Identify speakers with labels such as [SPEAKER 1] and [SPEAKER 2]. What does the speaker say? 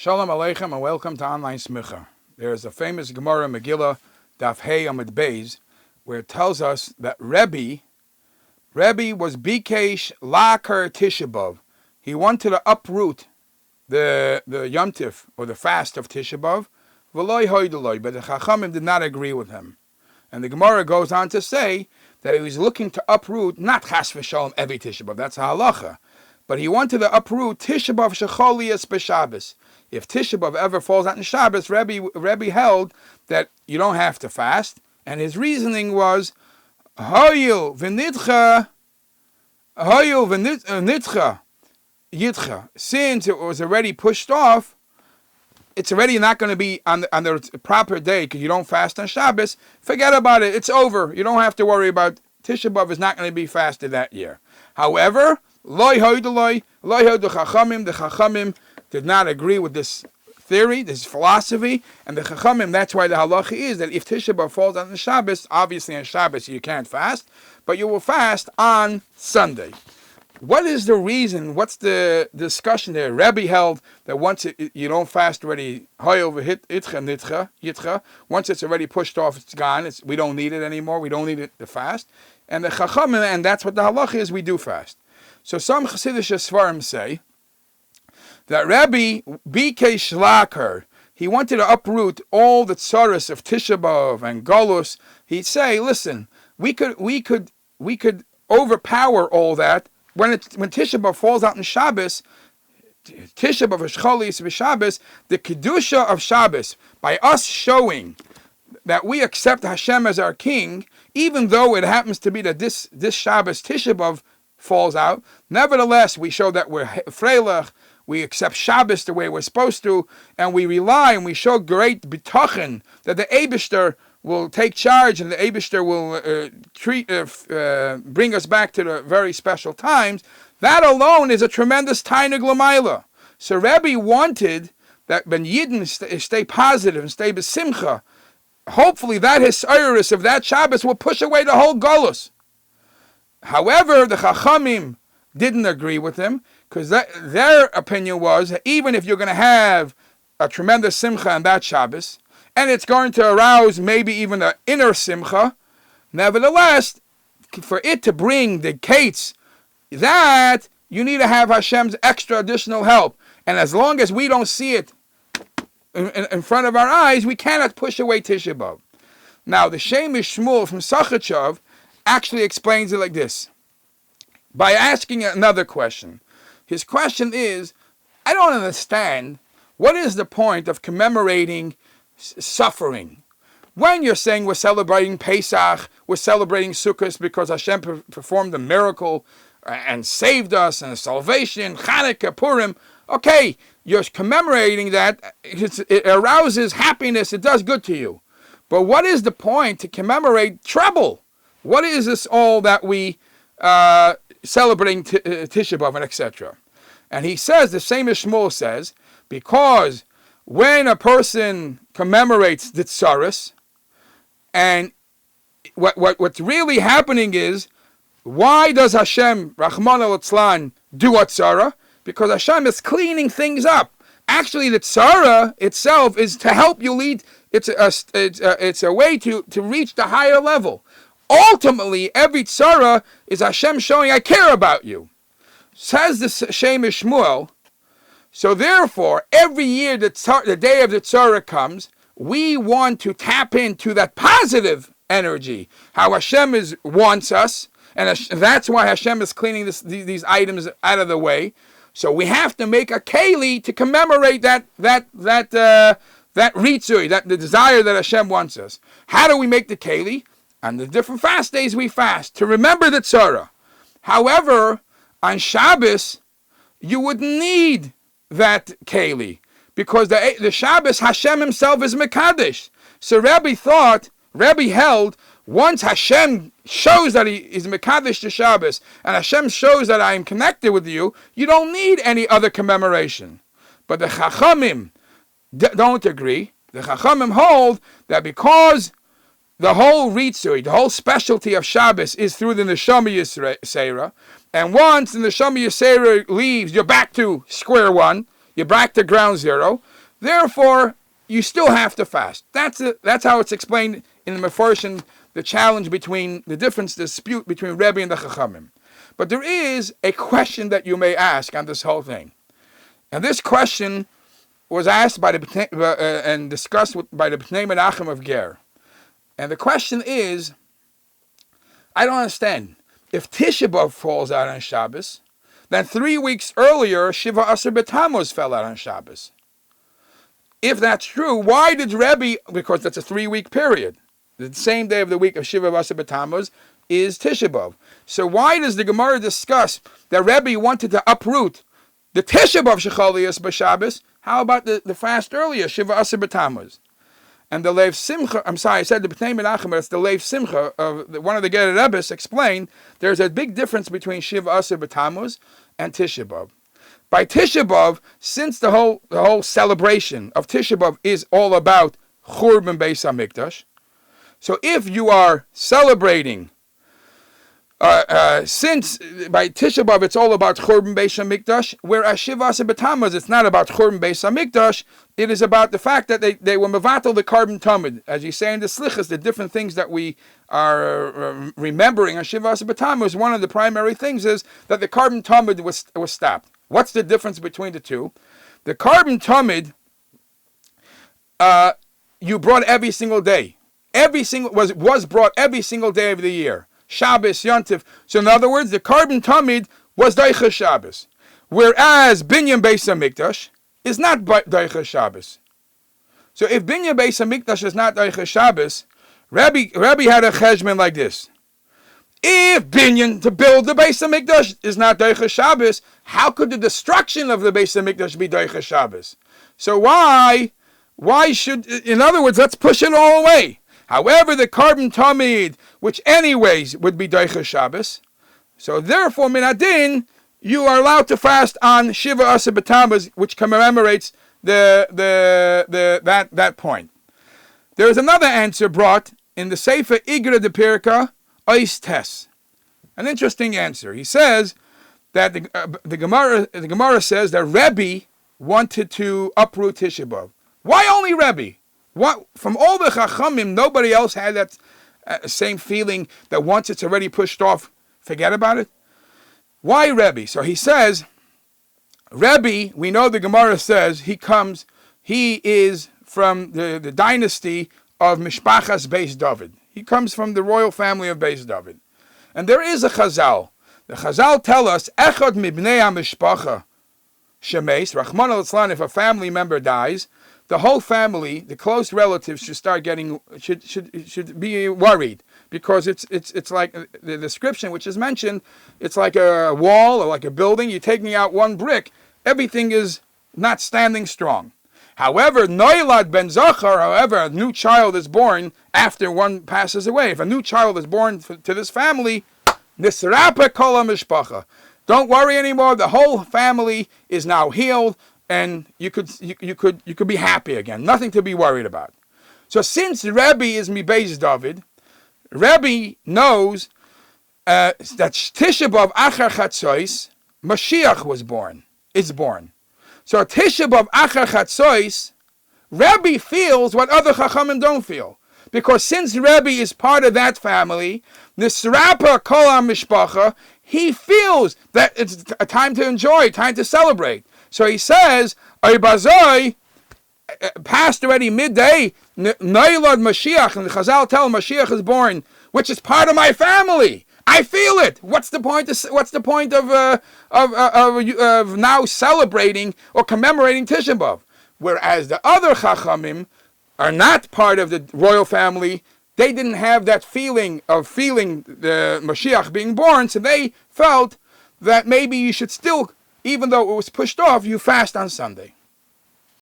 [SPEAKER 1] Shalom Aleichem and welcome to Online Smicha. There is a famous Gemara Megillah, Daf Hey Amid Beis, where it tells us that Rebbe was Bikesh Laker Tisha B'Av. He wanted to uproot the Yom Tif, or the fast of Tisha B'Av, V'loi Hoydoloi, but the Chachamim did not agree with him. And the Gemara goes on to say that he was looking to uproot, not Chas v'Shalom every Tisha B'Av, that's a halacha, but he wanted to uproot Tisha B'Av Shecholias b'Shabbos. If Tisha B'Av ever falls out in Shabbos, Rebbe held that you don't have to fast, and his reasoning was, Hoyil v'nitcha yitcha. Since it was already pushed off, it's already not going to be on the proper day because you don't fast on Shabbos. Forget about it. It's over. You don't have to worry about Tisha B'Av is not going to be fasted that year. However, the Chachamim did not agree with this theory, this philosophy, and the Chachamim, that's why the halacha is that if Tisha B'Av falls on the Shabbos, obviously on Shabbos you can't fast, but you will fast on Sunday. What is the reason? What's the discussion there? Rebbe held that once you don't fast already, once it's already pushed off, it's gone. We don't need it anymore. We don't need it to fast. And the Chachamim, and that's what the halacha is, we do fast. So some Chassidish Svarim say that Rebbe Bikesh Laker, he wanted to uproot all the tsaros of Tisha B'Av and Golus. He'd say, listen, we could overpower all that. When Tisha B'Av falls out in Shabbos, Tisha B'Av Shcholis v'Shabbos, the kedusha of Shabbos, by us showing that we accept Hashem as our king, even though it happens to be that this Shabbos Tisha B'Av falls out, nevertheless we show that we're freilach, we accept Shabbos the way we're supposed to, and we rely and we show great bitachon that the Eibishter will take charge and the Eibishter will bring us back to the very special times. That alone is a tremendous tainug l'mayla. So Rebbe wanted that Ben Yidden stay positive and stay besimcha. Hopefully that hisayrus of that Shabbos will push away the whole golus. However, the Chachamim didn't agree with him, because their opinion was that even if you're going to have a tremendous simcha on that Shabbos, and it's going to arouse maybe even an inner simcha, nevertheless, for it to bring the kates, that you need to have Hashem's extra additional help. And as long as we don't see it in front of our eyes, we cannot push away Tisha B'Av. Now, the Shemish Shmuel from Sachachav actually explains it like this, by asking another question. His question is, I don't understand, what is the point of commemorating suffering? When you're saying we're celebrating Pesach, we're celebrating Sukkot because Hashem performed a miracle and saved us and a salvation, Chanukah, Purim, okay, you're commemorating that, it arouses happiness, it does good to you. But what is the point to commemorate trouble? What is this all that we celebrating Tisha B'Av and etc.? And he says, the same as Shmuel says, because when a person commemorates the tsaros, and what's really happening is, why does Hashem, Rahman al-Atzlan, do a tzara? Because Hashem is cleaning things up. Actually, the tzara itself is to help you lead. It's a way to reach the higher level. Ultimately, every tzara is Hashem showing, I care about you. Says the Shemish Shmuel, so therefore, every year the day of the tzara comes, we want to tap into that positive energy, how Hashem wants us, and that's why Hashem is cleaning these items out of the way. So we have to make a keli to commemorate that ritzui, the desire that Hashem wants us. How do we make the keli? On the different fast days we fast to remember the tzara. However, on Shabbos, you would need that keli, because the Shabbos, Hashem himself is Mekadesh. So Rebbe held, once Hashem shows that he is Mekadesh to Shabbos, and Hashem shows that I am connected with you, you don't need any other commemoration. But the Chachamim don't agree. The Chachamim hold that because the whole ritzui, the whole specialty of Shabbos is through the Neshama Yisera, and once the Neshama Yisera leaves, you're back to square one. You're back to ground zero. Therefore, you still have to fast. That's how it's explained in the Mefarshim, the challenge between the dispute between Rebbe and the Chachamim. But there is a question that you may ask on this whole thing, and this question was asked by and discussed by the Bnei Menachem of Ger. And the question is, I don't understand. If Tisha B'Av falls out on Shabbos, then 3 weeks earlier, Shiva Asar B'Tammuz fell out on Shabbos. If that's true, why did Rebbe, because that's a 3-week period, the same day of the week of Shiva Asar B'Tammuz is Tisha B'Av. So why does the Gemara discuss that Rebbe wanted to uproot the Tisha B'Av Shechalias B'Shabbos? How about the fast earlier, Shiva Asar B'Tammuz? And the Leiv Simcha, I'm sorry, I said the B'nai Menachem, but it's the Leiv Simcha, one of the Ger Rebbes explained, there's a big difference between Shiva Asar B'Tammuz and Tisha B'Av. By Tisha B'Av, since the whole celebration of Tisha B'Av is all about Churban Beis HaMikdash, so if you are celebrating since by Tisha B'Av it's all about Churban Beis HaMikdash, whereas Shiva Asar B'Tammuz it's not about Churban Beis HaMikdash, it is about the fact that they were mevatel the carbon tamid, as you say in the Slichas, the different things that we are remembering on Shiva Asar B'Tammuz. One of the primary things is that the carbon tamid was stopped. What's the difference between the two? The carbon tamid you brought every single day, was brought every single day of the year. Shabbos, Yontif. So in other words, the carbon tamid was Daicha Shabbos, whereas Binyan Beis HaMikdash is not Daicha Shabbos. So if Binyan Beis HaMikdash is not Daicha Shabbos, Rabbi had a cheshbon like this. If Binyan, to build the Beis HaMikdash, is not Daicha Shabbos, how could the destruction of the Beis HaMikdash be Daicha Shabbos? So why should, in other words, let's push it all away. However, the carbon tamid, which anyways would be Daicha Shabbos, so therefore, min adin, you are allowed to fast on Shiva Asar B'Tammuz, which commemorates that point. There is another answer brought in the Sefer Igra de Pirka, Ois Tes. An interesting answer. He says that the Gemara says that Rebbe wanted to uproot Tisha B'Av. Why only Rebbe? What, from all the Chachamim, nobody else had that same feeling that once it's already pushed off, forget about it? Why Rebbe? So he says, Rebbe, we know the Gemara says, he is from the dynasty of Mishpachas Beis David. He comes from the royal family of Beis David. And there is a Chazal. The Chazal tell us, Echad mibnei ha-mishpacha shemeis, Rachman al-Tzlan, if a family member dies, the whole family, the close relatives, should be worried, because it's like the description which is mentioned. It's like a wall or like a building. You're taking out one brick, everything is not standing strong. However, Noilad ben Zachar, however, a new child is born after one passes away. If a new child is born to this family, Nisrapa kol ha-mishpacha. Don't worry anymore. The whole family is now healed. And you could be happy again. Nothing to be worried about. So since Rebbe is Beis David, Rebbe knows that Tisha B'Av Achar Chatzois, Mashiach was born. Is born. So Tisha B'Av Achar Chatzois, Rebbe feels what other Chachamim don't feel. Because since Rebbe is part of that family, Nisrapa Kol HaMishpacha, he feels that it's a time to enjoy, time to celebrate. So he says, Oibazoi, past already midday, Noilad Mashiach, and the Chazal tell Mashiach is born, which is part of my family. I feel it. What's the point of now celebrating or commemorating Tisha B'Av? Whereas the other Chachamim are not part of the royal family, they didn't have that feeling of the Mashiach being born, so they felt that maybe you should still, even though it was pushed off, you fast on Sunday.